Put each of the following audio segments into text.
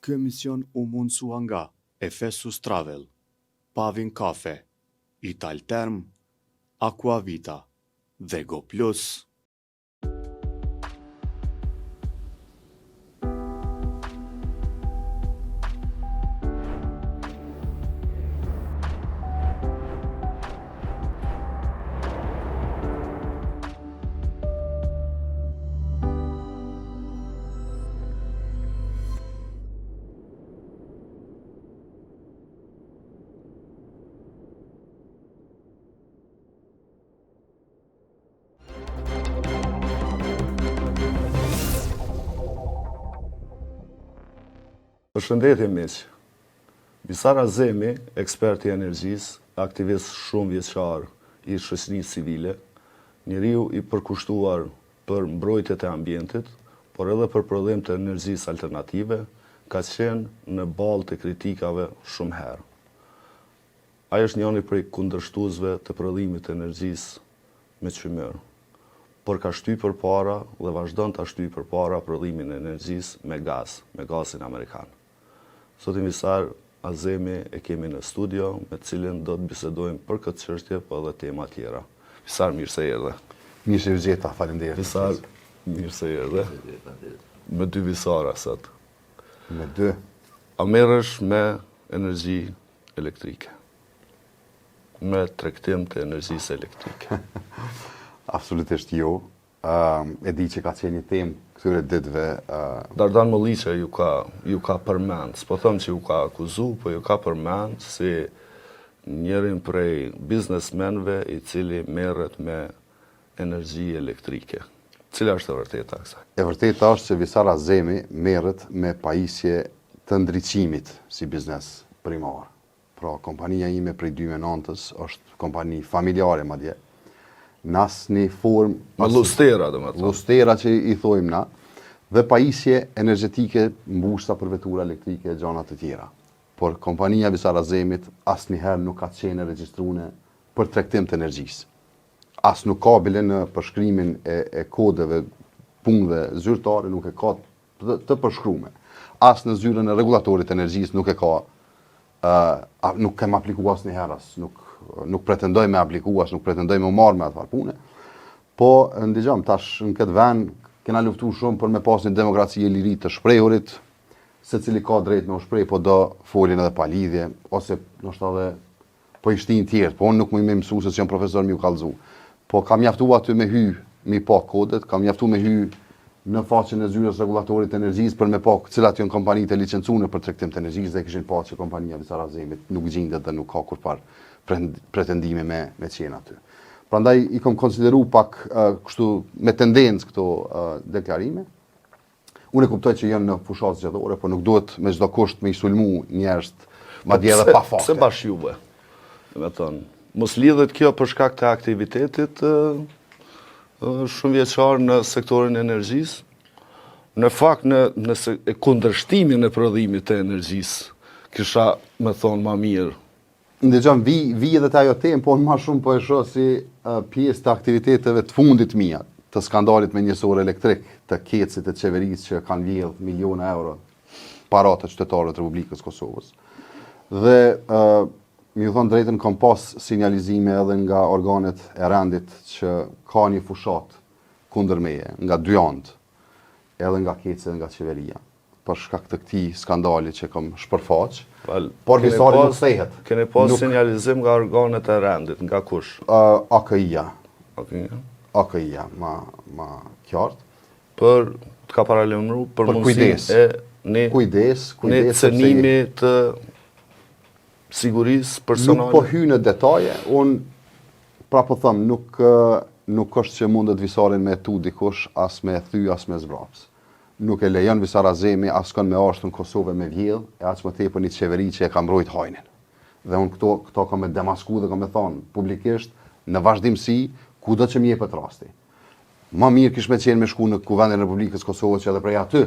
Ky emision u mundsua nga Efesus Travel, Pavin Kafe, Italterm, Aquavita dhe Go Plus. Përshëndetje miq. Visar Azemi, ekspert i energjisë, aktivist shumë vjeçar i shoqërisë civile, njeriu i përkushtuar për mbrojtjet e ambientit, por edhe për prodhim të energjisë alternative, ka qenë në balë të kritikave shumë herë. Ai është njëri prej kundërshtuesve të prodhimit të energjisë me çmyr, por ka shtyr përpara dhe vazhdon ta shtyr përpara prodhimin e energjisë me gazin amerikan. Sot Visar Azemi e kemi në studio, me cilin do të bisedojmë për këtë çështje, po edhe tema tjera. Visar, mirë se erdhe. Mirë se u gjeta, faleminderit. Visar, mirë se erdhe. Me dy Visara sot. Me dy. A merresh me energji elektrike? Me tregtim të energjisë elektrike? Absolutisht jo. E di që ka qenë një temë këtyre ditëve. Dardan Molliçe ju ka përmend, s'po them që ju ka akuzu, po ju ka përmend si njërin prej biznesmenëve i cili merret me energji elektrike. Cila është e vërteta kësaj? E vërteta është që Visar Azemi merret me pajisje të ndriçimit si biznes primar. Pra, kompania ime prej 2009 është kompani familjare madje. Në asnjë formë, lustera domethënë. Lustera që i thojmë na, dhe pajisje energjetike mbushta për vetura elektrike e gjëra të tjera. Por kompania Visar Azemit asnjëherë nuk ka qenë regjistruar për tregtim të energjisë. As nuk ka bile në përshkrimin e kodeve, punëve zyrtare nuk e ka të përshkruar. As në zyrën e rregullatorit të energjisë nuk e ka, nuk kem aplikuar asnjëherë, nuk pretendoj me aplikuar, nuk pretendoj me marrë me atë farë pune. Po, ndëgjom, tash në këtë vend kena luftuar shumë për me pas një demokraci e lirit të shprehurit, secili ka drejt me u shpreh, po do folin edhe pa lidhje, ose ndoshta edhe po i shtin tjerë, po unë nuk më mësu se jam profesor më u kallzu. Po kam mjaftuar aty me hy mi pa kodet, kam mjaftuar me hy në faqen e zyrës rregullatorit të energjisë për me pa cilat janë kompanitë e licencuara për tregtim të energjisë dhe kishin pa që kompania Visar Azemit nuk gjendet dhe nuk ka kurfar pretendime me qenë aty. Prandaj i kam konsideru pak kështu me tendencë këto deklarime. Unë e kuptoj që janë në fushat zgjedhore, por nuk duhet me çdo kusht me i sulmu njerëz madje edhe pa fakte. Pse bash juve? Domethënë, mos lidhet kjo për shkak të aktivitetit shumë vjeçar në sektorin e energjisë. Në fakt në kundërshtimin e prodhimit të energjisë kisha më thonë më mirë. Ndëgjom, vi edhe të ajo temë, po më shumë po e shoh si pjesë të aktiviteteve të fundit mia, të skandalit me njësor elektrik, të kecit të qeverisë që kanë vjedh miliona euro para të qytetarëve të Republikës Kosovës. Dhe mi thon drejtën, kam pas sinjalizime edhe nga organet e rendit që ka një fushat kundër meje, nga dy anë, edhe nga keci dhe nga qeveria, për shkak të këtij skandali që kam shpërfaq. Por Visari nuk thehet. Keni pas sinjalizim nga organet e rendit, nga kush? AKI-ja. AKI-ja? AKI-ja, ma qartë. Për të ka paralajmëruar për mundësinë e kujdes cënimi të sigurisë personale. Nuk po hy në detaje, unë pra po them, nuk është që mundet Visarin me tu dikush, as me thy, as me zbraps. Nuk e lejon Visar Azemi askon me ashtu në Kosovë me vjedh, e aq më tepër një qeveri që e ka mbrojt hajnin. Dhe unë këto kam me demasku dhe kam me thonë publikisht, në vazhdimsi, kudo që më jepet rasti. Ma mirë kish me qenë me shku në Kuvendin e Republikës Kosovës që edhe prej aty,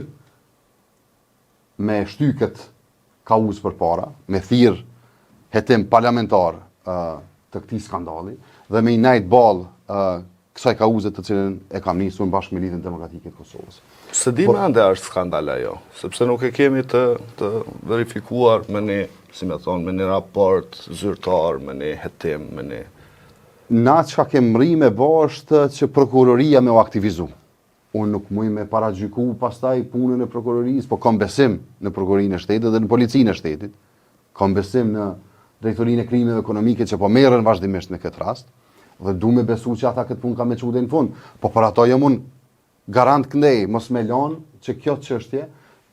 me shtyket kauz për para, me thirr hetim parlamentar të këtij skandali, dhe me i najt ball kësaj kauze të cilën e kam nisur bashkë me Lidhjen Demokratike të Kosovës. Se di me ande është skandal ajo, sepse nuk e kemi të verifikuar me një, si me thonë, me një raport zyrtar, me një hetim, me një... Na çka kem rri me është që prokuroria me u aktivizu. Unë nuk muj me paragjyku pastaj punën e prokurorisë, po kam besim në prokurorinë e shtetit dhe në policinë e shtetit. Kam besim në drejtorinë e krimeve ekonomike që po merren vazhdimisht në këtë rast. Dhe du me besu që ata këtë punë ka me qude në fund. Po për ato jam unë garant këndej, mos me lanë që kjo çështje,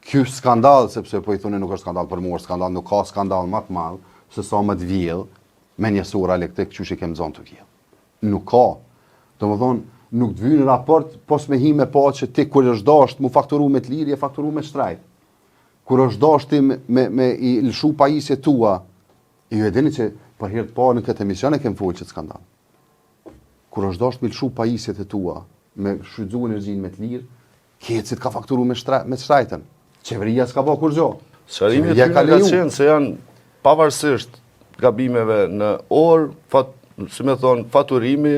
ky skandal, sepse po i thune nuk është skandal për mua, skandal nuk ka skandal më të madh se sa më të vjell me një sura elektrik qysh i kem zonë të vjell. Nuk ka. Domethënë, nuk të vjen në raport pos me hi me pa që ti kur është dasht mu fakturu me të lirë, e fakturu me shtrajt. Kur është dashti me i lëshu pajisjet tua, ju e dini që për herë të parë në këtë emision e kem folur që skandal. Kur është dasht me lëshu pajisjet e tua, me shfrytzu energjinë me të lirë, kecit ka fakturu me shtrajtën. Qeveria s'ka bë kur gjë. Shërimi e tyre ka qenë se janë pavarësisht gabimeve në orë, si me thonë, faturimi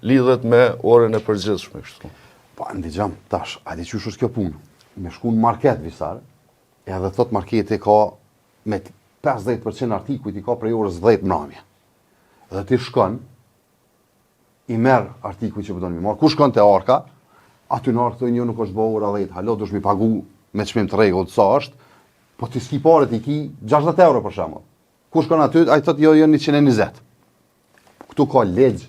lidhet me orën e përgjithshme kështu. Po, ndigjam, tash, a di qysh është kjo punë? Me shku në market visar, edhe thot marketi ka me 50% artikujt i ka prej orës 10 mramje. Dhe ti shkon, i merr artikuj që përdojnë mi marë. Ku shkon të arka, aty në arkë të një nuk është bëhë ora 10, halo, dush mi pagu me çmim të rregull sa është, po ti s'ki pare ti ki 60 euro për shembull. Ku shkon aty, ai thot jo 120. Këtu ka legj,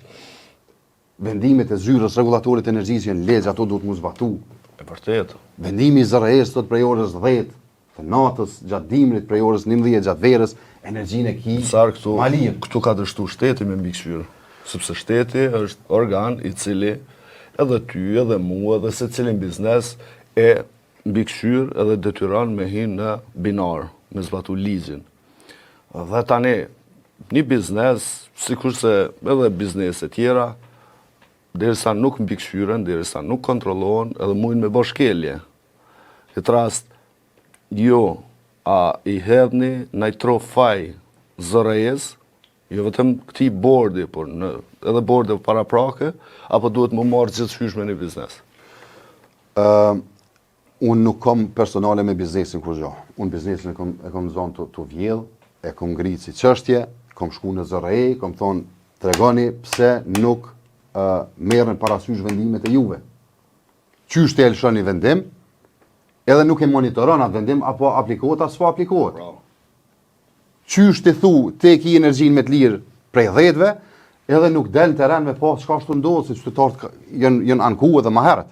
vendimet e zyrës rregullatorit të energjisë janë legj, ato duhet mu zbatu. E vërtet. Vendimi i ZRE-s thot prej orës 10 të natës, gjatë dimrit prej orës 11 gjatë verës, energjinë e ki këtu ka dështu shteti me mbikëqyrë. Sepse shteti është organ i cili edhe ty, edhe mua, edhe se cilin biznes e mbikëqyr edhe detyron me hin në binar, me zbatu ligjin. Dhe tani, një biznes, sikurse edhe bizneset tjera, derisa nuk mbikëqyren, derisa nuk kontrollohen, edhe mujnë me bashkelje. Këtë rast, jo, a i hedhni në i trofaj zërejës, jo vetëm këti bordi, por edhe bordi para prake, apo duhet më marrë gjithçysh me një biznes? Unë nuk kam personale me biznesin kur gjo. Unë biznesin e kam zonë të vjell, e kam ngritë si çështje, kam shku në ZRE, kam thonë, tregoni pse nuk merren parasysh vendimet e juve. Qysh të elshoni vendim, edhe nuk e monitoron atë vendim, apo aplikohet apo s'po aplikohet. Bravo. Qysh të thu, te ki energjinë me të lirë prej 10-ve, edhe nuk del në teren me pas çka ashtu ndodhë, se qytetarët janë anku edhe më herët.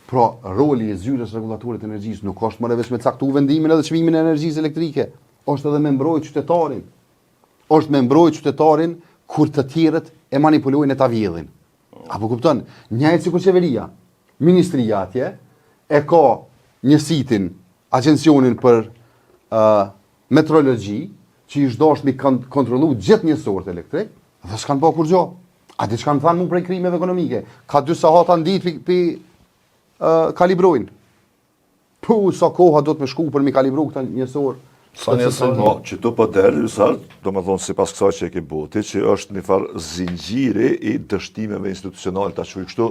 Pra, roli i zyrës rregullatorit të energjisë nuk është më vetëm me caktu vendimin edhe çmimin e energjisë elektrike, është edhe me mbrojt qytetarin. Është me mbrojt qytetarin kur të tjerët e manipulojnë e ta vjedhin. Apo kupton? Njëjtë sikur qeveria, ministria atje e ka njësitin, agjencionin për metrologji, që i shdosh mi kontrolu gjithë njësort elektrik, dhe s'kanë po kur gjo. A di që kanë thanë mu prej krimeve ekonomike? Ka 2 sahata në ditë pi kalibrojnë. Po, sa koha do të me shku për mi kalibru këta njësor. Që të për delë, do më thonë si pas kësaj që e ke boti, që është një farë zinxhiri i dështimeve institucionale të që i kështu,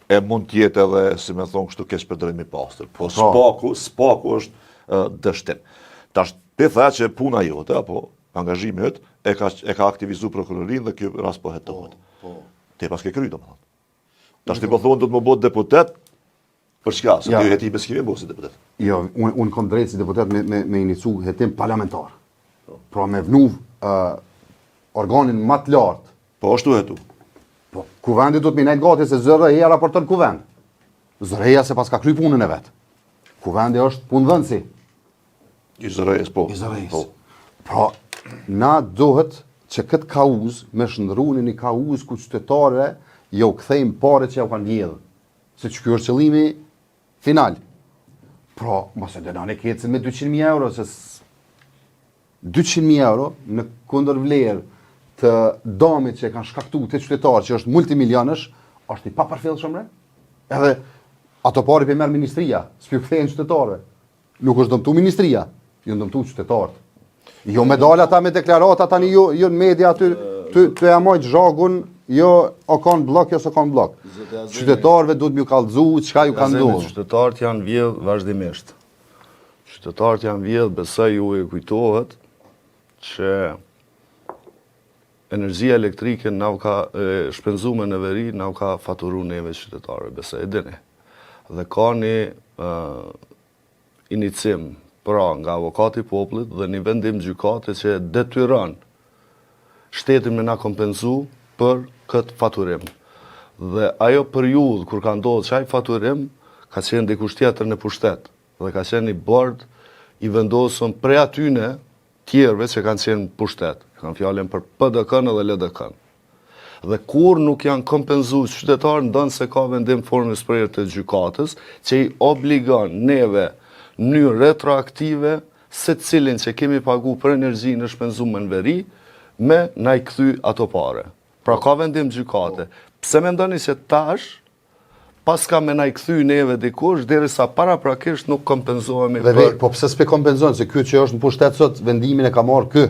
e mund tjetë edhe, si me thonë, kështu kesh për drejmi pastër. Po, spaku është dështim. Tash, ti tha që puna jote, apo angazhimi jot e ka aktivizu prokurorin dhe kjo rast po hetohet. Ti pas ke kry, do më thonë. Tash ti po thonë do të më bëhet deputet, për çka? Se kjo hetim s'kemi bëu si deputet. Jo, unë kom drejt si deputet me inicu hetim parlamentar. Pra me vnu organin më të lartë. Po ashtu hetu. Po, kuvendi do të më nejt gati se ZRE-ja raporton kuvend. ZRE-ja se pas ka kry punën e vet. Kuvendi është punëdhënësi. I ZRE-s, po. I ZRE-s. Pra, na dohet që këtë kauz me shndruni një kauz ku qytetare jo kthejmë pare që ja u kanë vjedhë. Se që kjo është qëllimi final. Pra, mos e dënane kecin me 200.000 euro, se 200.000 euro në kundër vlerë të damit që e kanë shkaktu të qytetarë që është multimilionësh, është i papërfillshëm. Edhe ato pari për merë ministria, s'pju kthejnë qytetarëve. Nuk është dëmtu ministria, ju dëmtu qytetarët. Jo me dalë ata me deklarata tani jo në media aty të jamojt zhagun jo o kanë blok, jo s'o kanë blok. Qytetarëve duhet m'ju kallëzu çka ju ka ndodhur. Qytetarët janë vjedh vazhdimisht. Qytetarët janë vjedh, besoj ju e kujtohet që energjia elektrike na u ka shpenzuar në veri, na u ka faturuar neve qytetarëve, besoj e dini. Dhe ka një inicim pra nga avokati i popullit dhe një vendim gjykate që detyron shtetin me na kompenzu për këtë faturim. Dhe ajo periudhë kur ka ndodhur çaj faturim, ka qenë dikush tjetër në pushtet dhe ka qenë i bord i vendosur prej atyne tjerëve që kanë qenë pushtet. Kanë fjalën për PDK-n dhe LDK-n. Dhe kur nuk janë kompenzuar qytetarë, ndonë se ka vendim formës prerë të gjykatës që i obligon neve në mënyrë retroaktive se cilin që kemi pagu për energji në shpenzuar në veri me na i kthy ato pare. Pra ka vendim gjykate. Pse mendoni që tash pas ka me na i kthy neve dikush derisa paraprakisht nuk kompenzohemi për... Po pse s'pe kompenzohen se ky që është në pushtet sot vendimin e ka marrë ky.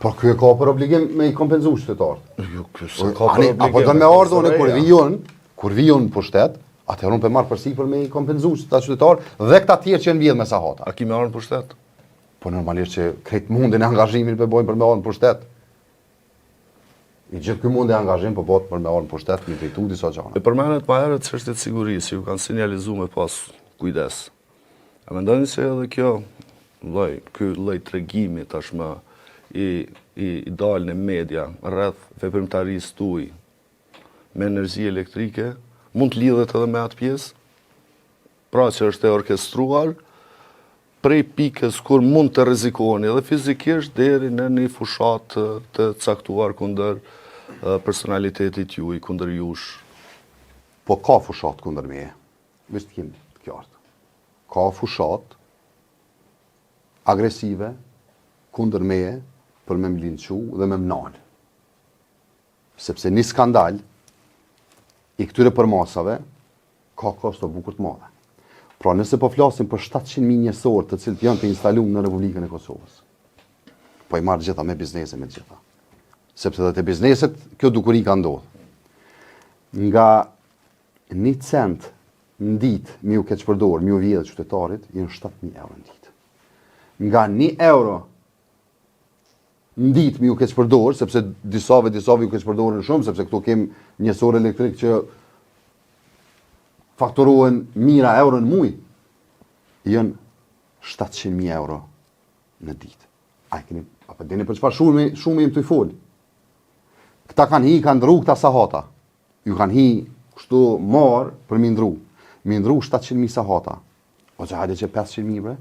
Po ky e ka për obligim me i kompenzu qytetarët. Jo, ky s'ka për obligim. Apo do me ardhur unë kur vijon në pushtet, atëherë unë pe marr përsipër me i kompenzu ata qytetarë dhe këta tjerë që janë vjedh me sahata. A ki me ardhur në pushtet? Po normalisht që krejt mundin e angazhimin pe bojnë për me ardhur në pushtet. I gjithë ky mundi e angazhim po bëhet për me ardhur në pushtet, mi drejtu disa gjëra. E përmendet më herët çështjet e sigurisë, ju kanë sinjalizuar me pas kujdes. A mendoni se edhe kjo ky lloj tregimi tashmë i dalë në media rreth veprimtarisë tuaj me energji elektrike mund të lidhet edhe me atë pjesë? Pra që është e orkestruar prej pikës kur mund të rrezikoheni edhe fizikisht deri në një fushat të caktuar kundër personalitetit juaj, kundër jush. Po ka fushat kundër meje. Vetë të kemi të qartë. Ka fushat agresive kundër meje për me mlinçu dhe me mnal. Sepse një skandal i këtyre përmasave ka kosto bukur të madhe. Pra nëse po flasim për 700.000 njësor të cilët janë të instaluar në Republikën e Kosovës, po i marrë gjitha me biznese me gjitha. Sepse dhe të bizneset, kjo dukuri ka ndodhë. Nga 1 cent në ditë mi u keq përdor, mi u vjedhë qytetarit, jenë 7.000 euro në ditë. Nga 1 euro në ditë mi u keq përdor, sepse disave ju keq përdorin shumë, sepse këtu kem njësor elektrik që fakturohen mira euro në muj, jënë 700.000 euro në ditë. Apo dini për çfarë shumë jem të i folë. Këta kanë ndru këta sahata. Ju kanë kështu marë për mi ndru. Mi ndru 700.000 sahata. O që hajde që 500.000 bre,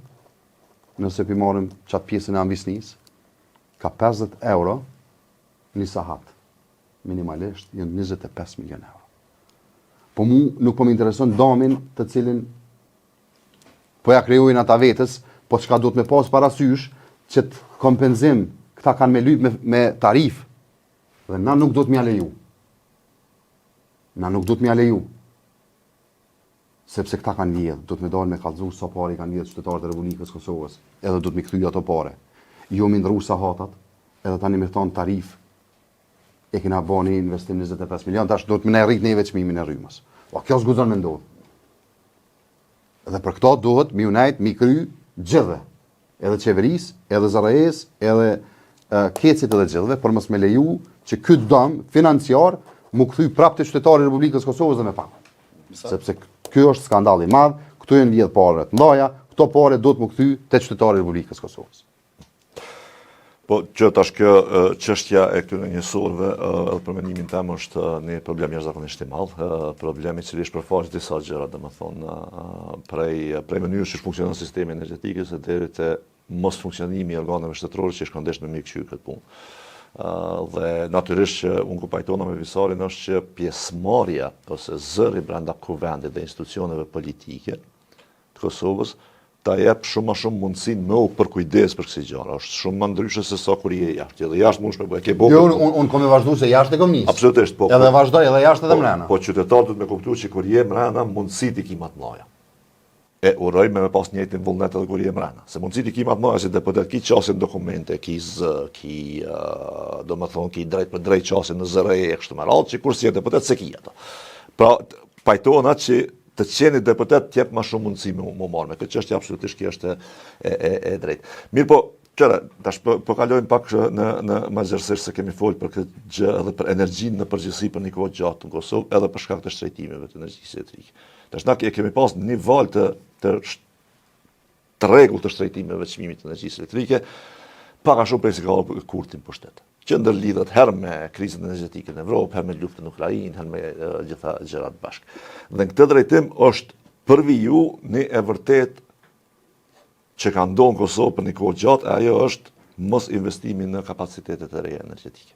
nëse pi marrim qatë pjesën e ambisnis, ka 50 euro një sahat. Minimalisht jënë 25 milion euro. Po mu nuk po më intereson damin të cilin po ja krijojnë ata vetës, po çka duhet me pas parasysh që të kompenzim këta kanë me lyp me tarif dhe na nuk duhet m'ja leju. Na nuk duhet m'ja leju. Sepse këta kanë vjedh, duhet me dalë me kallëzu sa pare kanë vjedh qytetarët e Republikës Kosovës, edhe duhet me kthy ato pare. Jo mi ndru sahatat, edhe tani me thonë tarif e kena bani investim 25 milion, tash duhet me ne rrit neve çmimin e rrymës. Po kjo s'guxon me ndodh. Dhe për këto duhet mi unajt, mi kry gjithë, edhe qeverisë, edhe ZRE-s, edhe kecit edhe gjithëve, për mos me leju që ky dëm financiar mu kthy prapë te qytetarit e Republikës Kosovës dhe me pak. Sepse ky është skandal i madh, këtu janë vjedh parë të ndaja, këto pare duhet mu kthy te qytetarit e Republikës Kosovës. Po që tash kjo çështja e këtyre njësorëve edhe për mendimin tim është një problem jashtëzakonisht i madh, problem i cili shpërfaq disa gjëra, domethënë prej mënyrës që funksionon sistemi energjetik deri te mos funksionimi i organeve shtetërore që shkon me mik këtë punë. Dhe natyrisht që unë ku pajtona me Visarin është që pjesëmarrja ose zëri brenda kuvendit dhe institucioneve politike të Kosovës ta jep shumë më shumë mundësi me u përkujdes për kësi gjëra. Është shumë më ndryshe se sa kur je jashtë. Edhe jashtë mund shme bëj. Jo, unë kom e vazhdu se jashtë e kom nisë. Absolutisht, po. Edhe vazhdoj edhe jashtë edhe mrena. Po qytetarët duhet me kuptu që kur je mrena, mundësit i ki më të mëdha. e uroj me pas njëjtin vullnet edhe kur je mrena. Se mundësit i ki matë mëra si deputet, ki qasin dokumente, ki do më thonë, ki drejt për drejt qasin në zëre e kështu më radhë, që kur si e deputet, se ki ato. Pra, pajtohen atë që të qeni deputet tjep ma shumë mundësi mu marrë me këtë çështje, absolutisht kjo është e drejt. Mirë po, qëra, tash po kalojmë pak në mazërsisht se kemi folë për këtë gjë edhe për energjinë në përgjithësi për një kohë gjatë në Kosovë, edhe për shkak të shtrejtimeve të energjisë elektrike. Tash na kemi pas një val të rregull të shtrejtimeve të çmimit të energjisë elektrike, pak a shumë prej se ka kurtin pushtet. Që ndërlidhet herë me krizën energjetike në Evropë, herë me luftën në Ukrainë, herë me gjitha gjërat bashkë. Dhe në këtë drejtim është për viju një e vërtet që ka ndonë Kosovë për një kohë gjatë, e ajo është mos investimi në kapacitetet e reja energjetike.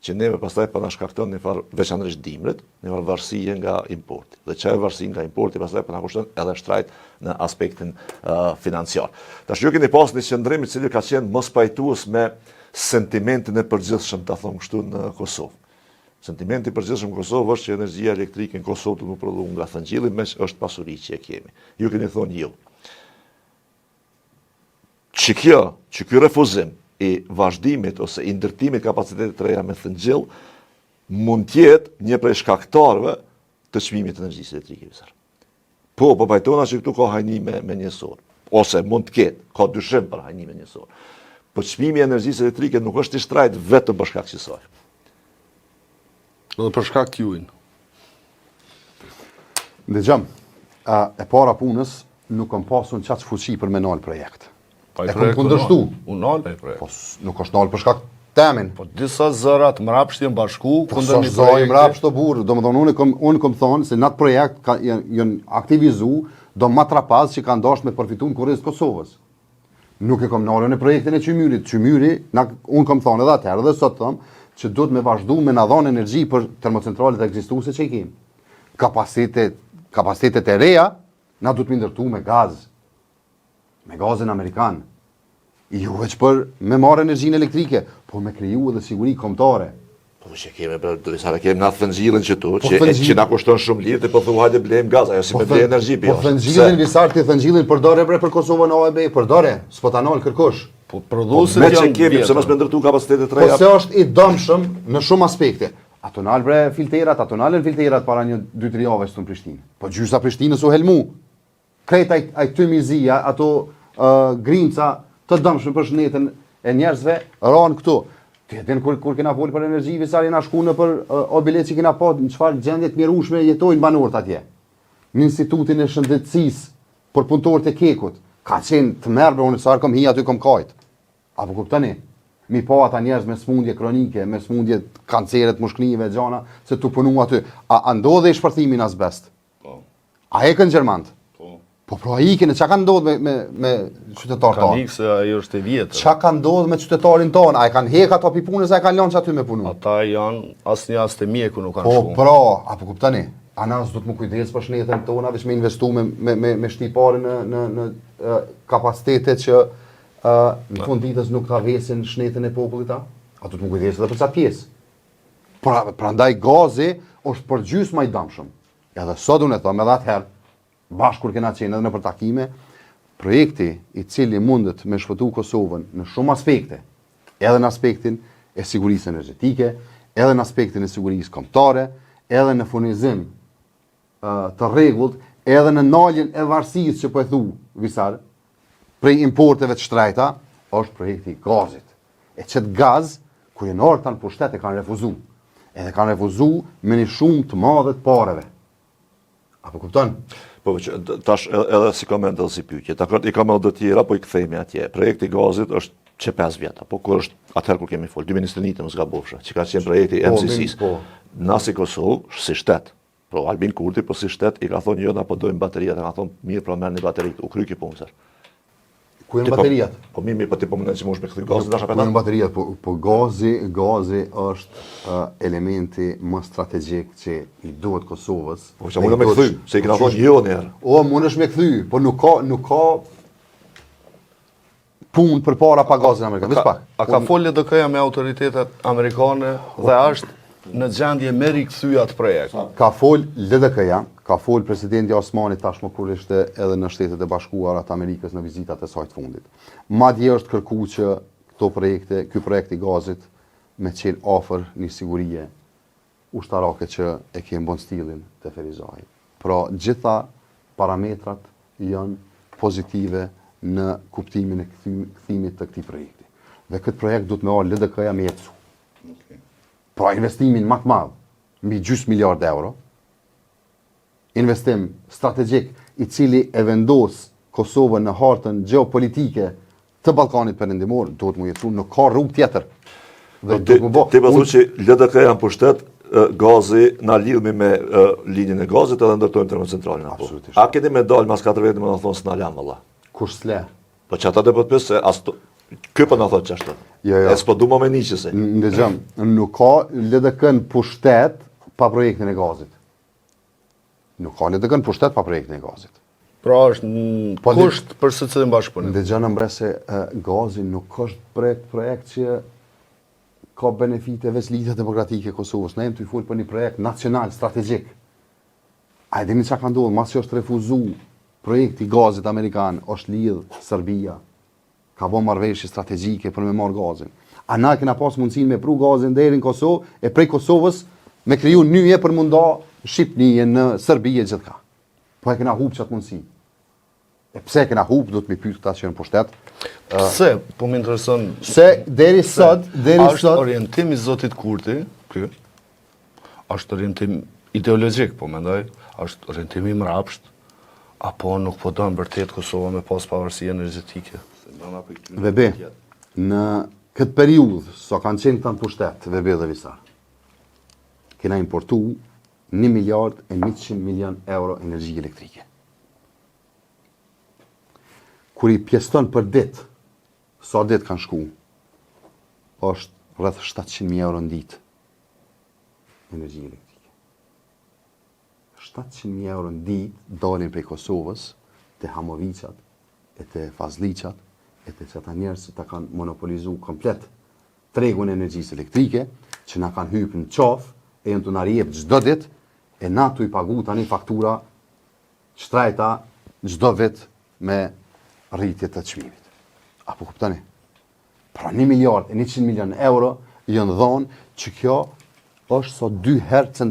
Që neve pastaj po na shkakton një farë veçanërisht dimrit, një farë varësie nga importi. Dhe çaj varësi nga importi pastaj po na kushton edhe shtrajt në aspektin financiar. Tash ju keni pas një qendrim i cili ka qenë mos pajtues me sentimentin e përgjithshëm, ta them kështu, në Kosovë. Sentimenti i përgjithshëm në Kosovë është që energjia elektrike në Kosovë të prodhuar nga thëngjilli, me është pasuri që e kemi. Ju keni thonë jo. Që ky refuzim i vazhdimit ose i ndërtimit kapacitetit të reja me thëngjill mund tjetë një prej shkaktarëve të çmimit të energjisë elektrike visar. Po pajtona që këtu ka hajnime me njësor, ose mund të ketë, ka dyshim për hajnime njësor. Po çmimi i energjisë elektrike nuk është i shtrajt vetëm për shkak kësaj. Edhe për shkak juin. Dëgjom, e para punës nuk kam pasur çaq fuqi për me nal projekt. E kam kundërshtu. Unë nal e projekt. Po nuk është nal për shkak temin. Po disa zërat mrapsht janë bashku kundër një projekti. Mrapsht të burr, domethënë unë kam thonë se në atë projekt janë aktivizu do matrapaz që kanë dashur me përfituar kurrës Kosovës. Nuk e kam nalën në projektin e Çymyrit. Çymyri, unë kam thonë edhe atëherë dhe sot them që duhet me vazhdu me na dhënë energji për termocentralet ekzistuese që i kemi. Kapacitetet e reja na duhet me ndërtu me gaz. Me gazin amerikan. Jo veç për me marrë energjinë elektrike, po me kriju edhe siguri kombëtare. Po që kemi na thëngjillin që na kushton shumë lirë, po thuaj hajde blejmë gaz, ajo si me blej energji po thëngjillin visar ti thëngjillin përdore bre për Kosovën OEB, përdore, s'po ta nal kërkosh. Po prodhuesit janë që kemi, pse mos me ndërtu kapacitetet reja. Po se është i dëmshëm në shumë aspekte. Ato nal bre filterat, para një 2-3 javësh në Prishtinë. Po gjysa Prishtinës u helmu. Kreta ai tymizia, ato grinca të dëmshme për shëndetin e njerëzve ran këtu. Ti den kur kena folë për energji, visar jena shku në për obilet që kena pa në çfarë gjendje të mjerueshme jetojnë banorët atje. Në institutin e shëndetësisë për punëtorët e Kekut, ka qenë të merrbe, unë sa kam hi aty kam kajt. Apo kuptoni? Mi pa ata njerëz me smundje kronike, me smundje kancere të mushkënive, gjana, se tu punu aty. A ndodhe i shpërthimi në azbest? Po. A ekën Gjermant? Po pra ikën, çka ka ndodhur me qytetarët tonë? Kanë ikë se ajo është e vjetër. Çka ka ndodhur me qytetarin tonë? A e kanë hek ato pi punës, a e kanë lënë aty me punu? Ata janë asnjë as të mjeku nuk kanë shkuar. Po pra, apo kuptoni? Anas duhet më kujdes për shëndetin tonë, veç me investu me shtipare në kapacitetet që në fund ditës nuk ta vesin shëndetin e popullit ta. A duhet më kujdes edhe për çfarë pjesë. Prandaj gazi është përgjysmë i dëmshëm. Edhe sot unë e them edhe atëherë bashkë kur kena qenë edhe në për takime, projekti i cili mundet me shpëtu Kosovën në shumë aspekte, edhe në aspektin e sigurisë energjetike, edhe në aspektin e sigurisë kombëtare, edhe në furnizim të rregullt, edhe në naljen e varësisë që po e thu visar, prej importeve të shtrejta, është projekti i gazit. E qëtë gaz, kur janë ardhur tanë pushtet e kanë refuzu. Edhe kanë refuzu me një shumë të madhe të pareve. Apo kupton? Po tash edhe si koment edhe si pyetje. Dakor, i kam edhe të tjera, po i kthehemi atje. Projekti i gazit është që 5 vjet, apo kur është atëherë kur kemi fol, 2021 mos gabofsha, që ka qenë projekti i MCC-s. Na si Kosovë, si shtet. Po Albin Kurti, po si shtet i ka thonë jo, na po dojmë bateriat, ka thonë mirë, pra merrni bateritë, u kry ky punë sër. Ku janë bateriat? Po mirë, po ti po mundon që më shpejt kthy gazin dash apo janë bateriat, po gazi është elementi më strategjik që i duhet Kosovës. Po çfarë mundon me kthy? Se i kena thonë jo në herë. O mundesh me kthy, po nuk ka punë përpara pa gazin amerikan. Veç pak. A ka folë DK-ja me autoritetet amerikane dhe është në gjendje me rikthye atë projekt. Ka fol LDK-ja, ka fol presidenti Osmani tashmë kur ishte edhe në Shtetet e Bashkuara të Amerikës në vizitat e saj të fundit. Madje është kërkuar që ky projekt i gazit me qenë afër një sigurie ushtarake që e kemë bon stilin të Ferizaj. Pra, gjitha parametrat janë pozitive në kuptimin e kthimit të këtij projekti. Dhe këtë projekt duhet me arë LDK-ja me jetësu. Pra, investimin më të madh, mbi gjys miliard euro, investim strategjik i cili e vendos Kosovën në hartën geopolitike të Ballkanit Perëndimor, duhet mu jetësu, nuk ka rrugë tjetër. Ti pa thonë që LDK janë pushtet gazi na lidhemi me linjën e gazit edhe ndërtojmë termocentralin apo. Absolutisht. A keni me dal mas 4 vjetë më na thonë s'na lan valla. Kush s'le? Po që ata do të pyes se as ky po na thotë ç'është. Jo. E s'po duam me niqëse. Ndëgjëm, nuk ka LDK-n pushtet pa projektin e gazit. Nuk ka LDK-n pushtet pa projektin e gazit. Pra është kusht për secilin bashkëpunim. Ndëgjën në mbrese gazi nuk është projekt që ka benefite veç lidhja demokratike e Kosovës. Ne jemi të folë për një projekt nacional, strategjik. A e dini çka ka ndodhur, mas që është refuzu projekti gazit amerikan, është lidh Serbia. Ka bën marrëveshje strategjike për me marrë gazin. A na kena pas mundësinë me pru gazin deri në Kosovë e prej Kosovës me kriju nyje për munda Shqipënie në Serbi e gjithka. Po e kena hup çat mundësi. E pse kena hup, do të më pyet këta që janë pushtet. Pse, po më intereson Se deri sot është orientim i Zotit Kurti, ky. Është orientim ideologjik, po mendoj, është orientim i mrapsht, apo nuk po don vërtet Kosova me pas pavarësi energjetike. VB, në këtë periudhë, so kanë qenë këta në pushtet, VB dhe Visar, kena importu 1 miliard e 100 milion euro energji elektrike. Kur i pjeston për ditë, sa ditë kanë shku, është rreth 700.000 euro në ditë energji elektrike. 700.000 euro në ditë dalin prej Kosovës, të Hamoviqat, e të Fazliqat, e të qëta njerës që ta kanë monopolizu komplet tregun e energjisë elektrike, që na kanë hypë në qafë, e jënë të na rjep çdo ditë, e na tu i pagu tani faktura shtrajta çdo vit me rritje të çmimit. Apo kuptoni? Pra 1 miliard e 100 milion euro janë dhonë që kjo është so 2 herë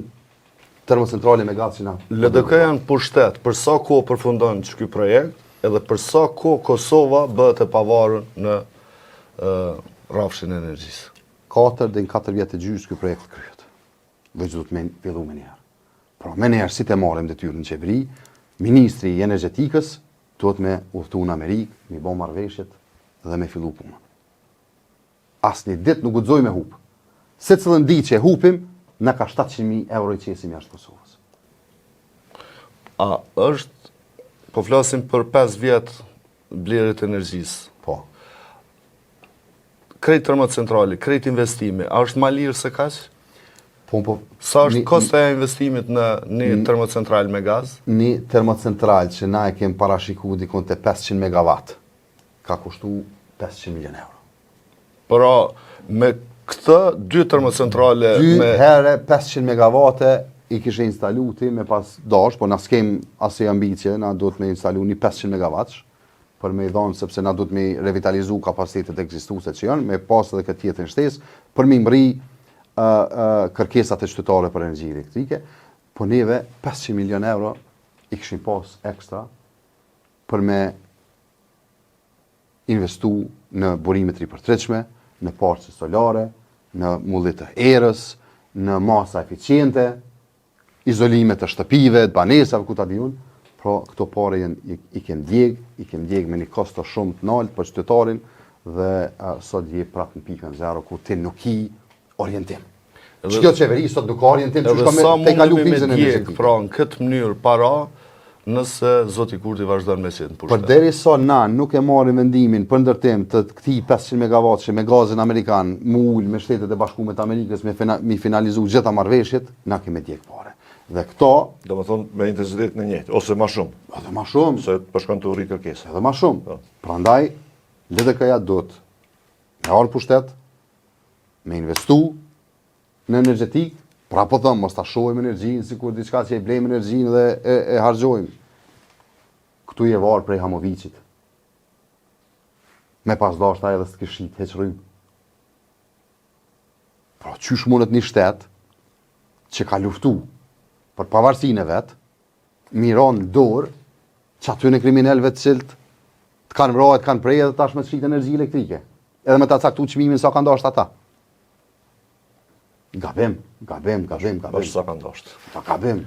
termocentrale me gaz që na. LDK janë pushtet, për sa kohë përfundon ky projekt, edhe për sa kohë Kosova bëhet e pavarur në rrafshin e energjisë. 4 dhe në 4 vjetë e gjysë ky projekt kryet. Veç do të me fillu me njerë. Pra me njerë si të marrim detyrën në qeveri, Ministri i Energjetikës duhet me udhëtu në Amerikë, me bo marrëveshjet dhe me fillu punën. Asnjë ditë nuk guxoj me hup. Se cilën ditë që hupim, na ka 700.000 euro i qesim jashtë Kosovës. A është, po flasim për 5 vjet blerjet energjisë. Po. Krejt termocentrali, krejt investimi, a është ma lirë se kaq? Po. Sa është kosta e investimit në një termocentral me gaz? Një termocentral që na e kem parashiku dikon të 500 megawatt, ka kushtu 500 milion euro. Pra, me këtë 2 termocentrale Dy herë 500 megawate i kishe instalu ti me pas dash, po na s'kem asë ambicje, na do të me instalu një 500 megawattsh, për me i dhonë sepse na do të me revitalizu kapacitetet ekzistuese që janë, me pas edhe këtë tjetër shtesë, për me mri kërkesat e qytetare për energji elektrike, po neve 500 milion euro i këshim pas ekstra për me investu në burimet ripërtritshme, në parqe solare, në mullit të erës, në masa eficiente, izolime të shtëpive, të banesave, ku ta diun, pra këto pare i kem djeg me një kosto shumë të naltë për qytetarin dhe sot je prap në pikën zero, ku ti nuk i orientim. Që kjo qeveri sot nuk ka orientim, që shka me te kalu pizën e energetike. Pra në këtë mënyrë para, nëse Zoti Kurti vazhdon me qenë pushtet. Për deri sa na nuk e marrim vendimin për ndërtim të këtij 500 megawatt që me gazin amerikan mu ul me Shtetet e Bashkuara të Amerikës me finalizu gjitha marrëveshjet, na kemi djeg fare. Dhe këto, domethënë me intensitet në njëjtë ose më shumë. Edhe më shumë, se po shkon të rrit kërkesa. Edhe më shumë. Prandaj LDK-ja do të me ardh pushtet, me investu në energjetik, pra po thëmë, mos ta shohim energjinë, sikur diçka që e blejmë energjinë dhe e harxojmë. Këtu je varë prej Hamovicit. Me pas dashta edhe së këshit, heq rrymë. Pra, qysh mundet një shtet që ka luftu për pavarësinë e vetë, miron dorë që aty në kriminelve të cilët të kanë vrojë, të kanë prejë edhe tash me të shit energji elektrike. Edhe me ta caktu çmimin sa kanë dashur ata. Gabim. Bashkë sa kanë dashur. Ta gabim.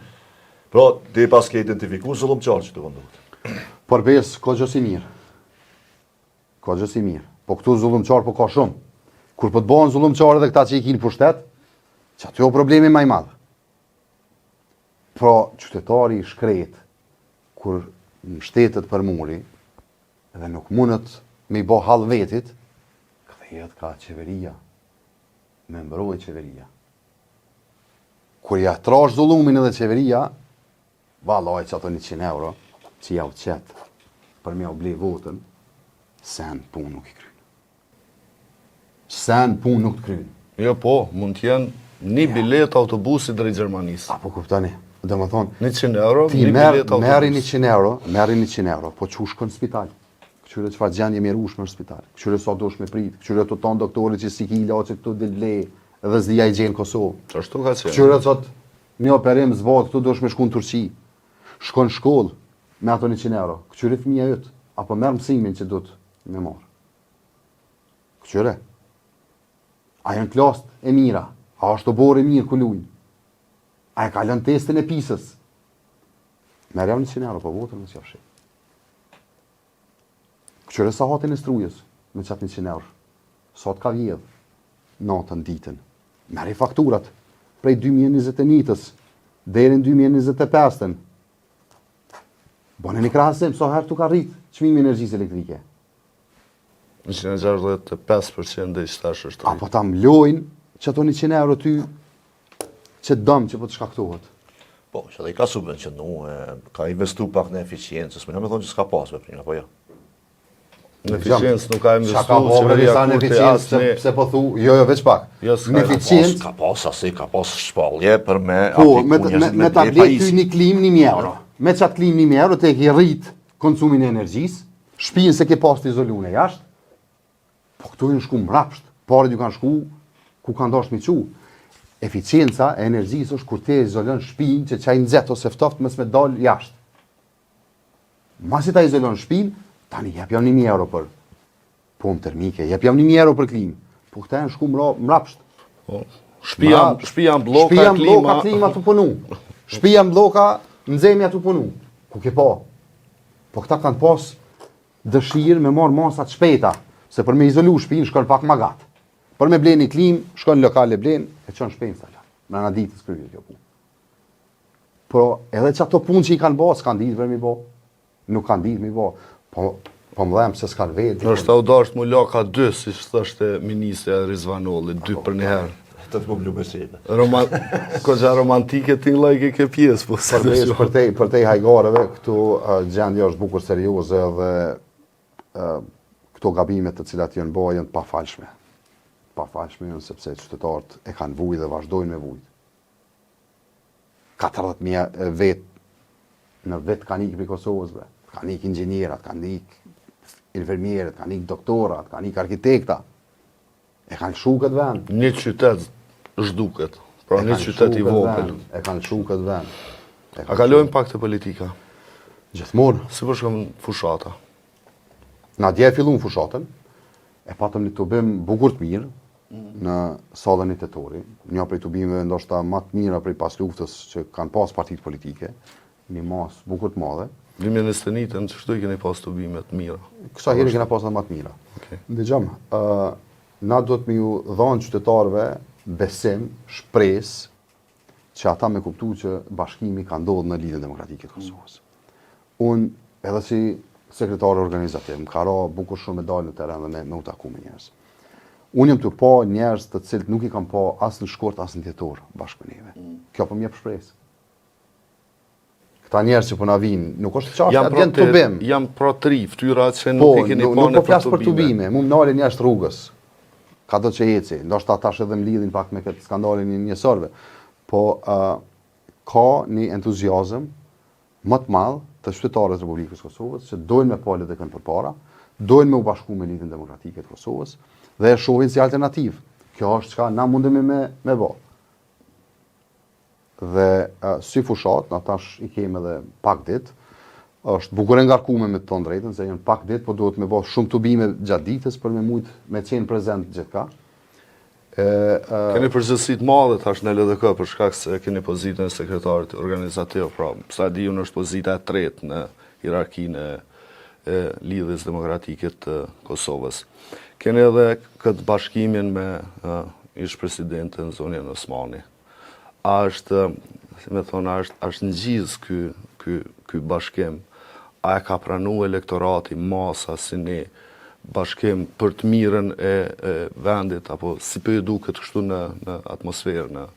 Pra, ti pas ke identifikuar zullumçar që të vendohet. Përveç ka gjë si mirë. Ka gjë si mirë. Po këtu zullumçar po ka shumë. Kur po të bëhen zullumçar edhe këta që i kinë pushtet, që aty o problemi më i madh. Pra, qytetari i shkret, kur shtetet për muri, edhe nuk mundet me i bo hall vetit, kthehet ka qeveria, me mbroj qeveria. Kur ja trash zullumin edhe qeveria, vallaj që ato 100 euro, që ja u qetë për me u ble votën, sen pun nuk i kryen. Sen pun nuk të kryen. Jo po, mund t'jenë një bilet autobusi drejt Gjermanisë. Apo kuptani, dhe më thonë, 100 euro, ti një bilet autobusi. merri 100 euro, po që shkon në spital. Këqyre çfarë gjendje mjerueshme në spital. Këqyre sa dosh me prit, këqyre të tonë doktorit që si ki ilaçe këtu del ble, edhe s'dia i gjenë Kosovë. Ashtu ka qenë. Këqyre thot një operim zbat, këtu dosh me shku në Turqi. Shkon në shkollë me ato 100 euro. Këqyre fëmija jot, apo merr mësimin që do të me marr. Këqyre. A janë klasë e mira, a është të borë e mirë ku lujnë. A e kalon testin e pisës. Merr 100 euro, po votën nësë jafshi. Këqyre sa hatin e strujës, me qatë 100 euro. Sa të ka vjedh, natën, ditën. Merri fakturat, prej 2021-ës, deri në 2025-ën. Bone një krahasim, sa herë tu ka rritë çmimi i energjisë elektrike. 165% dhe i shtash është rritë. Apo ta mlojnë që ato 100 euro ty, që dëmë që po të shkaktohet. Po, që dhe i ka subvencionu, ka investu pak në eficiencës, me thonë që s'ka pas veprim, apo jo? Në eficiencë nuk ka investu, Çka ka qeveria në kurti eficiencë, se po thu, jo, veç pak. Jo, s'ka. Në eficiencë, Ka pas asi, ka pas shpallje për me po, me njerëzit ta drejt blet ty pajisë. një klim 1.000 euro. Me qatë klim 1.000 euro, te ke rrit konsumin e energjisë, shtëpinë se ke pas të izolune jashtë, po këtu në shku mrapsht, paret ju kanë shku, ku kanë dash mi qu. Eficienca e energjisë është kur te izolon shtëpinë që çaj nxet ose ftoft mos me dal jashtë. Masi ta izolon shtëpinë, tani jep jam 1.000 euro për punë termike, jep jam 1.000 euro për klimë. Po këta janë shku mrapsht. Po, Shtëpia në bloka, klima të punu. Shtëpia në bloka, nxemja të punu. Ku ke pa? Po këta kanë pas dëshirë me marrë masa të shpejta, se për me izolu shtëpinë shkon pak më gat. Për me blen një klim, shkon lokale blen, e çon shpejt sa. Në ana ditës kryet kjo punë. Po edhe çato punë që i kanë bërë, s'kan ditë për mi bë. Nuk kanë ditë mi bë. Po më dhem se s'kan vetë. Nështë u dasht mu laka 2, si që thështë ministri Rizvanolli, 2 për një herë. Të të bëmë lubesime. Koqa romantike ti lajke ke pjesë, po se Për te hajgareve, këtu gjendja është bukur serioze dhe këto gabimet të cilat janë bërë janë të pafalshme. Pafalshme janë sepse qytetarët e kanë vujt dhe vazhdojnë me vujt. 40.000 vetë në vetë kanë ikë për Kosovës, kanë ikë inxhinierat, kanë ikë infermierët, kanë ikë doktorat, kanë ikë arkitekta. E kanë lshu këtë vend. Një qytet zhduket, pra një qytet i vogël. E kanë lshu këtë vend. A kalojmë pak të politika? Gjithmonë. Si po shkëm fushata? Na dje e fillun fushatën, e patëm një tubim bukur të mirë në sallën e Tetorit. Një prej tubimeve ndoshta më të mira prej pas luftës që kanë pas partitë politike, një masë bukur të madhe. 2021-ën, çdo i keni pas tubime të mira? Kësa herë kena pas më të mira. Ndëgjam, na do të më ju dhanë qytetarëve besim, shpresë që ata me kuptu që bashkimi ka ndodhur në Lidhjen Demokratike të Kosovës. Unë edhe si sekretar organizativ, më ka ra bukur shumë me dalë në teren dhe me u taku me njerëz. Unë jam të pa njerëz të cilët nuk i kam pa as në Shkort, as në Tetor bashkë me neve. Kjo po më jep shpresë. Këta njerëz që po na vinë, nuk është çfarë, janë tubim. Jam pro tri, fytyra që nuk i keni pa nuk në po flas për tubime, mu më nalën jashtë rrugës. ka do që eci, ndoshta tash edhe mlidhin pak me këtë skandalin e njësorve, po ka një entuziazëm më të madh të qytetarëve të Republikës Kosovës që dojnë me pa LDK-n përpara, dojnë me u bashku me elitën demokratike të Kosovës dhe e shohin si alternativë. Kjo është çka na mundemi me bë. Dhe si fushat, na tash i kemi edhe pak ditë, është bukur e ngarkuar me të tonë drejtën, se janë pak ditë, po duhet me bë shumë tubime gjatë ditës për me mujt me qenë prezent gjithka. Keni përgjithësi të madhe tash në LDK për shkak se keni pozitën e sekretarit organizativ, pra sa di unë është pozita e tretë në hierarkinë e lidhjes demokratike të Kosovës. Keni edhe këtë bashkimin me ish presidentin Zonjan Osmani. A është, si me thonë, është ngjiz ky bashkim? A e ka pranuar elektorati masa si ne bashkim për të mirën e vendit, apo si për ju duket kështu në atmosferë?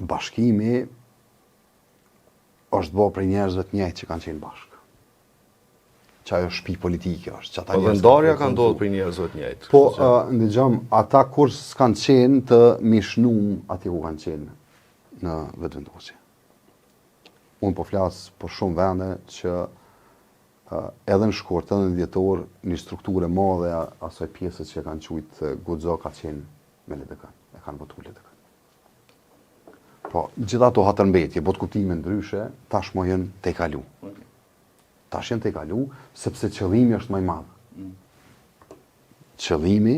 Bashkimi është bërë për njerëzve të njëjtë që kanë qenë bashkë. Që ajo shtëpi politike është. Po dhe ndarja ka ndodhur për njerëzve të njëjtë. Po, ndëgjom, ata kur s'kanë qenë të mishnum ati ku kanë qenë në vetëvendosje. Unë po flasë për shumë vende që edhe në shkurt, edhe në djetor, një strukturë e madhe asaj pjesës që kanë qujtë Guxo ka qenë me LDK, e kanë votu LDK. Po, gjitha ato hatërmbetje, bot kuptime ndryshe, tash mo jenë te kalu. Tash jenë te kalu, sepse qëllimi është më i madh. Qëllimi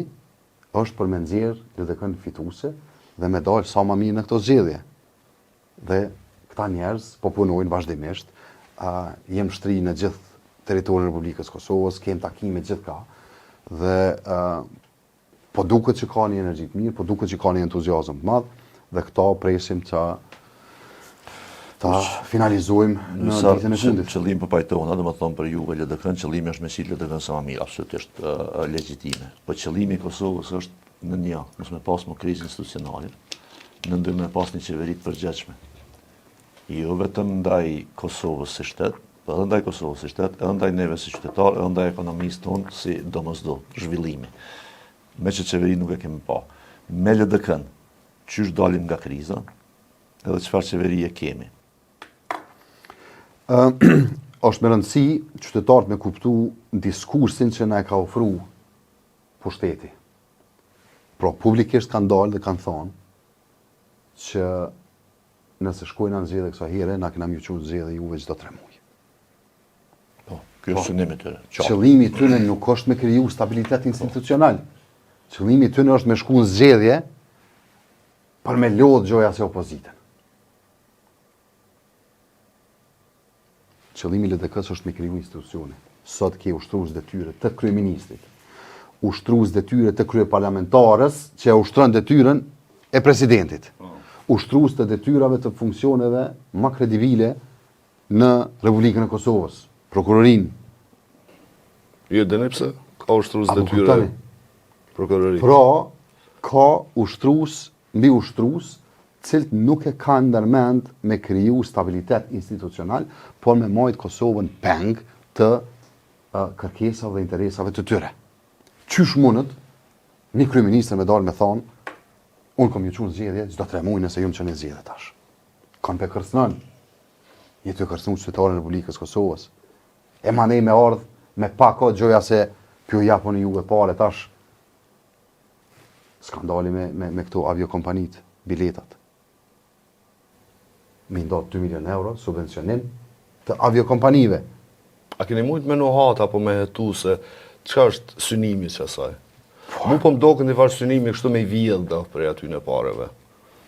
është për me nxjerrë LDK-n fituese dhe me dalë sa më mirë në këto zgjedhje. Dhe këta njerëz po punojnë vazhdimisht, jem shtri në gjithë territorin e Republikës Kosovës, kem takime gjithka, dhe po duket që ka një energji të mirë, po duket që ka një entuziazëm të madh, dhe këta presim ta finalizojmë në ditën e fundit. Qëllimi për pajtona, dhe më thonë për juve LDK-n, qëllimi është me qitë LDK-n sa më mirë, absolutisht legjitime. Po qëllimi i Kosovës është në një, mos me pas më krizë institucionale, në ndër me pas një qeveri të përgjithshme. Jo vetëm ndaj Kosovës si shtet, po edhe ndaj Kosovës si shtet, edhe ndaj neve si qytetar, edhe ndaj ekonomisë tonë si domosdoshmë, zhvillimi. Me që qeveri nuk e kemi pa. Me LDK-n, qysh dalim nga kriza, edhe çfarë qeverie kemi. Është me rëndësi qytetarët me kuptu diskursin që na e ka ofru pushteti. Pra, publikisht kanë dalë dhe kanë thonë që nëse shkojnë në zgjedhje kësa here, na kena mjuqu zgjedhje juve çdo 3 muaj. Po, kjo është synimi tyre. Qëllimi i tyre nuk është me kriju stabilitet institucional. Qëllimi i tyre është me shku në zgjedhje për me lodhë gjoja se opozitën. Qëllimi i LDK-s është me kriju institucione. Sot ke ushtrues detyre të kryeministrit, ushtrues detyre të kryeparlamentarës që e ushtron detyrën e presidentit, ushtrues të detyrave të funksioneve më kredibile në Republikën e Kosovës, prokurorin. Jo, dëne pse? Ka ushtrues detyre prokurorin. Pra, ka ushtrues mbi ushtrues, cilët nuk e kanë ndërmend me kriju stabilitet institucional, por me majt Kosovën peng të kërkesave dhe interesave të tyre. Qysh mundet një kryeministër me dalë me thonë, unë kom ju qunë zgjedhje, çdo 3 muaj nëse jam qenë zgjedhje tash. Kanë pe kërcënon. Jetë kërcënon qytetarën e Republikës Kosovës. E manej me ardh me pa kohë gjoja se pju japoni juve pare tash. Skandali me këto aviokompanit, biletat. Me ndot 2 milion euro subvencionim të aviokompanive. A keni mujt me nuhat apo me hetu se çka është synimi që asaj? Mu po m'doket një farë synimi kështu me i vjedha për aty në pareve.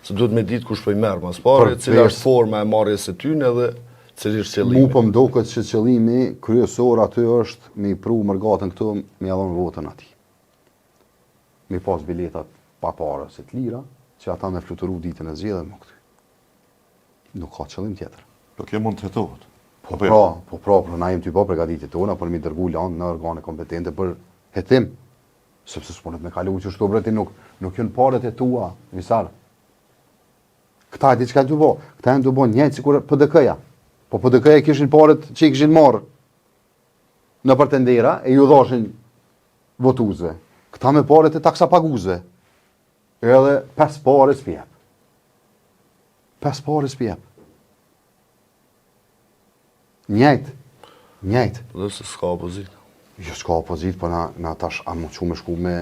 Se duhet me ditë kush po i merr mas pare, cila është forma e marrjes së tyne dhe cili është qëllimi. Mu po m'doket që qëllimi kryesor aty është me i pru mërgatën këtu me ia dhënë votën atij. Me pas biletat pa parë se të lira, që ata me fluturu ditën e zgjedhjes më këty. Nuk ka qëllim tjetër. Po kjo mund të hetohet. Po pra, na jem ty po përgatitit tona për mi dërgu lanë në organe kompetente për hetim. Sepse s'punët me kalu që shto breti nuk jënë paret e tua, visar. Këta e di që ka të bo? Këta e në të bo njëjtë sikur PDK-ja. Po PDK-ja kishin paret që i kishin marrë në për tendera e ju dhoshin votuzve. Këta me paret e taksa paguzve, edhe 5 pare s'pjep. 5 pare s'pjep. Njejt. Dhe se s'ka opozit. Jo, s'ka opozit, po na tash a mu që me shku me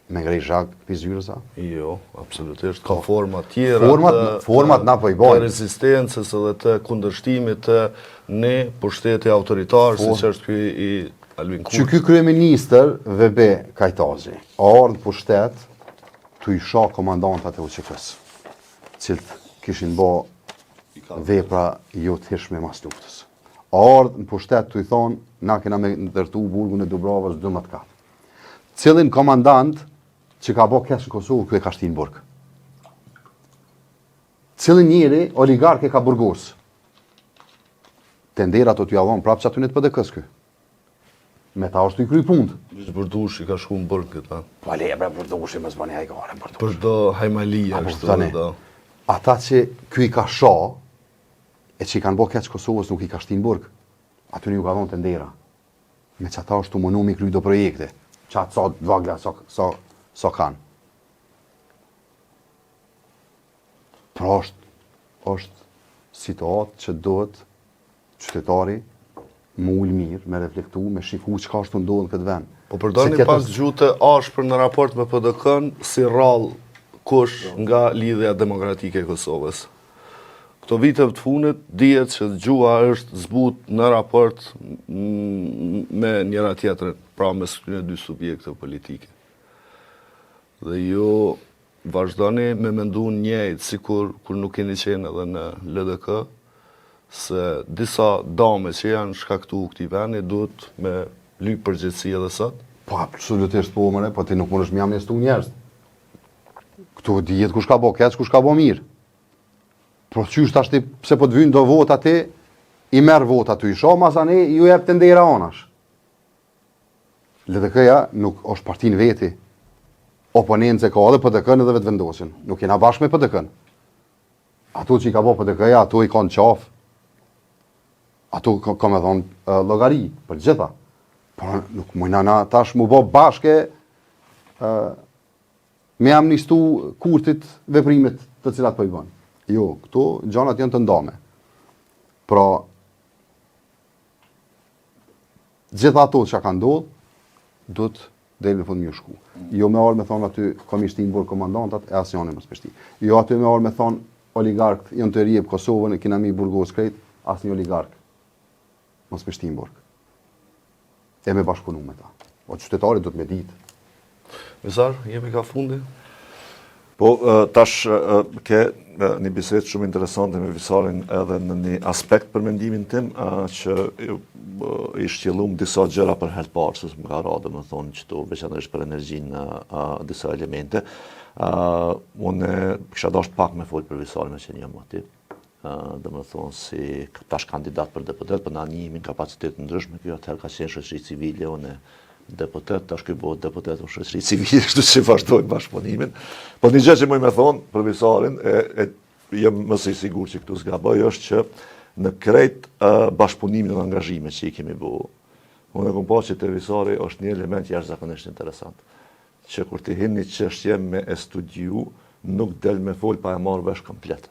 ngrej zhag për zyrëza? Jo, absolutisht. Ka forma tjera Format na po i bojnë. të rezistencës edhe të kundërshtimit të ne pushteti autoritar, si që është ky i Albin Kurti. Që ky kryeministër VB Kajtazi, ardhë pushtet të i sha komandantat e UÇK-s, cilët kishin bo vepra jo të hishme mas luftës. Ardhë në pushtet të i thonë, na kena me ndërtu burgun e Dubravës 12 katë. Cilin komandant që ka bo kesh në Kosovë, kjo e ka shtinë burg. Cilin njëri oligark e ka burgos. Tendera të t'ju avon prapë që aty në të PDK-s kjo. Me ta është të i kry punë. Ishtë Bërdush i ka shku në burg këta. Po le, bre, Bërdush i më zbani hajgare, Bërdush. Për do hajmalia kështu tani, do. Ata që kjo i ka sha, e që i kanë bo keq Kosovës nuk i ka shtinë burg, aty një ju ka dhonë tendera. Me që ata është të mënu mi kry do projekte, që atë sa dvagla sa kanë. Pra është situatë që duhet qytetari më ullë mirë, me reflektu, me shiku që ka është të ndodhë në këtë vend. Po përdoni pak gjute ashpër në raport me PDK-n si rrallë kush nga lidhja demokratike e Kosovës. Këto vite të funit, dihet që gjua është zbut në raport me njëra tjetër, pra mes këtyre dy subjekte politike. Dhe ju vazhdoni me mendu njëjtë, sikur kur nuk keni qenë edhe në LDK, se disa dame që janë shkaktu këtij vendi duhet me lyp përgjegjësi edhe sot? Po, absolutisht po, mëre, po ti nuk mund është mi amnestu njerëz. Këtu dihet kush ka bo keq, kush ka bo mirë. Pro qysh tash ti, pse po të vynë do vota ti, i merë vota ty i sho, masane ju jep të ndera anash. LDK-ja nuk është partin veti. Oponenце ka edhe PDK-n edhe vetë vendosin. Nuk jena bashkë me PDK-n. Ato që i ka bo PDK-ja, ato i kanë qafë. Ato ka me thonë logari, për gjitha. Por nuk mujna na tash mu bo bashke me amnistu Kurtit veprimet të cilat po i bënë. Jo, këto gjanat janë të ndame. Pra, gjitha ato që ka ndodhë, do të deri në fund më shku. Jo me orë me thonë aty komishtin burg komandantat e asë janë e mëspeshti. Jo aty me orë me thonë oligarkët janë të rjebë Kosovën e kina mi burgos krejt, asë një oligark. Mëspeshti në burg. E me bashkëpunu me ta. O qytetarit do të me ditë. Visar, jemi ka fundi? Po, tash ke një bisedë shumë interesante me Visarin edhe në një aspekt për mendimin tim, që i shtjellum disa gjëra për herë parë, se më ka radë, më thonë që to veçanërisht për energjinë disa elemente. Unë kisha dashur pak me folë për Visarin me që një më aty. Dhe më thonë si tash kandidat për deputet, për na njimin kapacitet në ndryshme, kjo atëherë ka qenë shoqëri civile, unë deputet, tash ky bëhet deputet në shoqëri civile, kështu që vazhdojmë bashkëpunimin. Po një gjë që më thonë për Visarin, jam më së sigurt që këtu s'gaboj, është që në krejt bashkëpunimin dhe angazhimet që i kemi bëu, unë e kam pa që te Visari është një element jashtëzakonisht interesant. Që kur ti hin një çështje me e studiu, nuk del me fol pa e marrë vesh komplet.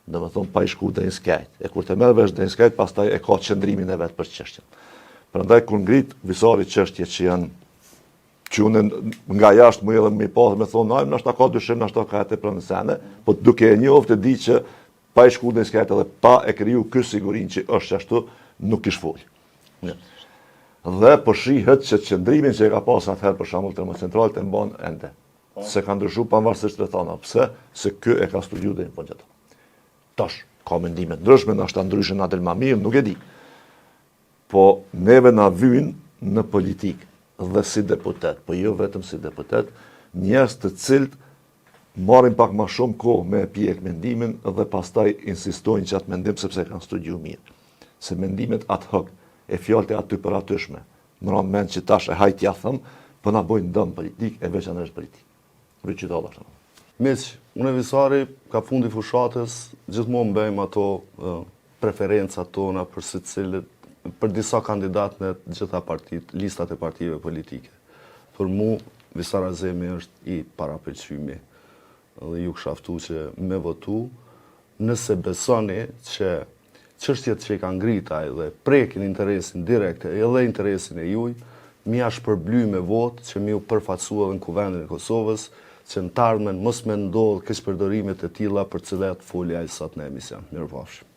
Dhe më thonë pa i shku dhe një skajt. E kur të merë vesh dhe një skajt, pastaj e ka qëndrimin e vetë për çështjen. Prandaj kur ngrit Visari çështje që janë që unë nga jashtë më edhe më i pasë me thonë, najmë nashta ka dyshim, nashta ka e pranë sene, po duke e njoft e di që pa i shku dhe një skajt edhe pa e kriju ky sigurin që është ashtu, nuk ish fol. Dhe po shihet që qëndrimin që e ka pas atëherë për shembull termocentralet e mban ende. Se ka ndryshuar pavarësisht rrethana. Pse? Se ky e ka studiuar deri në fund ato. Tash ka mendime ndryshme, ndoshta ndryshe na del më mirë, nuk e di. Po neve na vyn në politikë dhe si deputet, po jo vetëm si deputet, njerëz të cilët marrin pak më shumë kohë me pjek mendimin dhe pastaj insistojnë që atë mendim sepse kanë studiuar mirë. Se mendimet ad hoc e fjalët e aty për atyshme. Më rënë mend që tash e hajt ja thëm, po na bojnë dëm politik e veçanërisht politik. Rëqytalla ashtu. Miq, unë e Visari ka fundi fushatës, gjithmonë bëjmë ato preferencat tona për secilin, për disa kandidatë në gjitha partitë, listat e partive politike. Për mu, Visar Azemi është i parapëlqymi dhe ju këshaftu që me votu, nëse besoni që çështjet që i ka ngrita dhe prekin interesin direkt edhe interesin e juj, mi ashtë përbly me votë që mi u përfaqësua edhe në kuvendin e Kosovës, që në të ardhmen mos me ndodhë keqpërdorimet e tilla për cilat folja i sot në emision. Mirupafshim.